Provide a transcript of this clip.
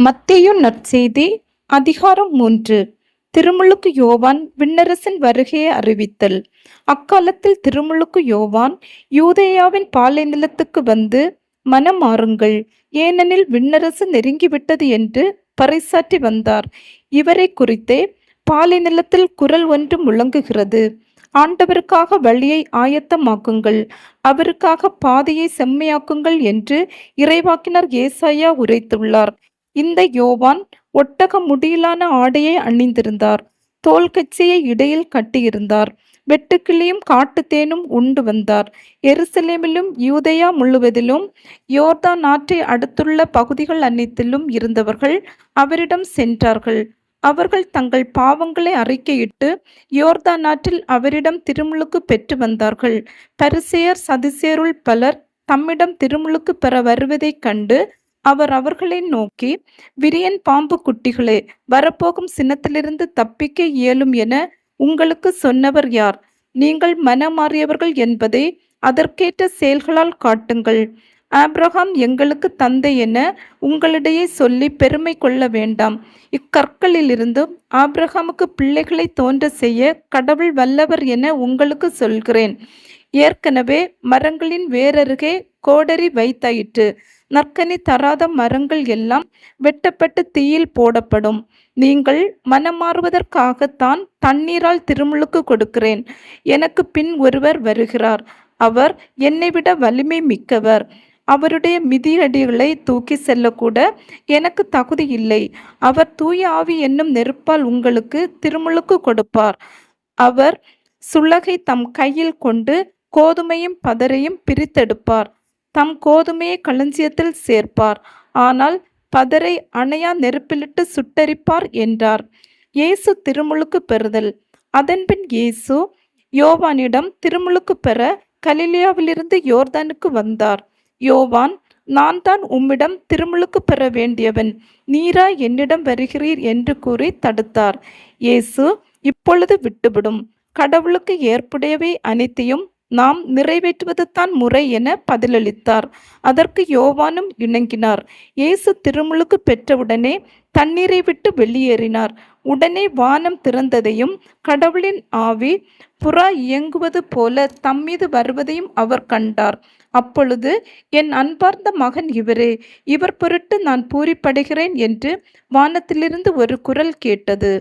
மத்தேயு நற்செய்தி அதிகாரம் 3. திருமுழுக்கு யோவான் விண்ணரசின் வருகையை அறிவித்தல். அக்காலத்தில் திருமுழுக்கு யோவான் யூதேயாவின் பாலை நிலத்துக்கு வந்து, மனம் மாறுங்கள், ஏனெனில் விண்ணரசு நெருங்கிவிட்டது என்று பறைசாற்றி வந்தார். இவரை குறித்தே பாலை நிலத்தில் குரல் ஒன்று முழங்குகிறது, ஆண்டவருக்காக வழியை ஆயத்தமாக்குங்கள், அவருக்காக பாதையை செம்மையாக்குங்கள் என்று இறைவாக்கினர் ஏசாயா உரைத்துள்ளார். இந்த யோவான் ஒட்டக முடியிலான ஆடையை அணிந்திருந்தார், தோல் கச்சியை இடையில் கட்டியிருந்தார், வெட்டுக்கிளியும் காட்டுத்தேனும் உண்டு வந்தார். எருசலேமிலும் யூதேயா முழுவதிலும் யோர்தான் ஆற்றை அடுத்துள்ள பகுதிகள் அனைத்திலும் இருந்தவர்கள் அவரிடம் சென்றார்கள். அவர்கள் தங்கள் பாவங்களை அறிக்கையிட்டு யோர்தான் ஆற்றில் அவரிடம் திருமுழுக்கு பெற்று வந்தார்கள். பரிசேயர் சதுசேயருள் பலர் தம்மிடம் திருமுழுக்கு பெற வருவதைக் கண்டு அவர் அவர்களை நோக்கி, விரியன் பாம்பு குட்டிகளே, வரப்போகும் சினத்திலிருந்து தப்பிக்க இயலும் என உங்களுக்கு சொன்னவர் யார்? நீங்கள் மனமாறியவர்கள் என்பதை அதற்கேற்ற செயல்களால் காட்டுங்கள். ஆபிரகாம் எங்களுக்கு தந்தை என உங்களிடையே சொல்லி பெருமை கொள்ள வேண்டாம். இக்கற்களிலிருந்தும் ஆபிரகாமுக்கு பிள்ளைகளை தோன்ற செய்ய கடவுள் வல்லவர் என உங்களுக்கு சொல்கிறேன். ஏற்கனவே மரங்களின் வேரருகே கோடரி வைத்தாயிற்று. நற்கனி தராத மரங்கள் எல்லாம் வெட்டப்பட்டு தீயில் போடப்படும். நீங்கள் மனமாறுவதற்காகத்தான் தண்ணீரால் திருமுழுக்கு கொடுக்கிறேன். எனக்கு பின் ஒருவர் வருகிறார், அவர் என்னை விட வலிமை மிக்கவர். அவருடைய மிதியடிகளை தூக்கி செல்லக்கூட எனக்கு தகுதி இல்லை. அவர் தூய ஆவி என்னும் நெருப்பால் உங்களுக்கு திருமுழுக்கு கொடுப்பார். அவர் சுளகை தம் கையில் கொண்டு கோதுமையும் பதரையும் பிரித்தெடுப்பார். தம் கோதுமையை களஞ்சியத்தில் சேர்ப்பார், ஆனால் பதரை அணையா நெருப்பிலிட்டு சுட்டரிப்பார் என்றார். இயேசு திருமுழுக்கு பெறுதல். அதன்பின் இயேசு யோவானிடம் திருமுழுக்கு பெற கலிலேயாவிலிருந்து யோர்தானுக்கு வந்தார். யோவான், நான் தான் உம்மிடம் திருமுழுக்கு பெற வேண்டியவன், நீரா என்னிடம் வருகிறீர் என்று கூறி தடுத்தார். இயேசு, இப்பொழுது விட்டுவிடும், கடவுளுக்கு ஏற்புடையவை அனைத்தையும் நாம் நிறைவேற்றுவது தான் முறை என பதிலளித்தார். அதற்கு யோவானும் இணங்கினார். இயேசு திருமுழுக்கு பெற்றவுடனே தண்ணீரை விட்டு வெளியேறினார். உடனே வானம் திறந்ததையும் கடவுளின் ஆவி புறா இயங்குவது போல தம்மீது வருவதையும் அவர் கண்டார். அப்பொழுது, என் அன்பார்ந்த மகன் இவரே, இவர் பொருட்டு நான் பூரிப்படைகிறேன் என்று வானத்திலிருந்து ஒரு குரல் கேட்டது.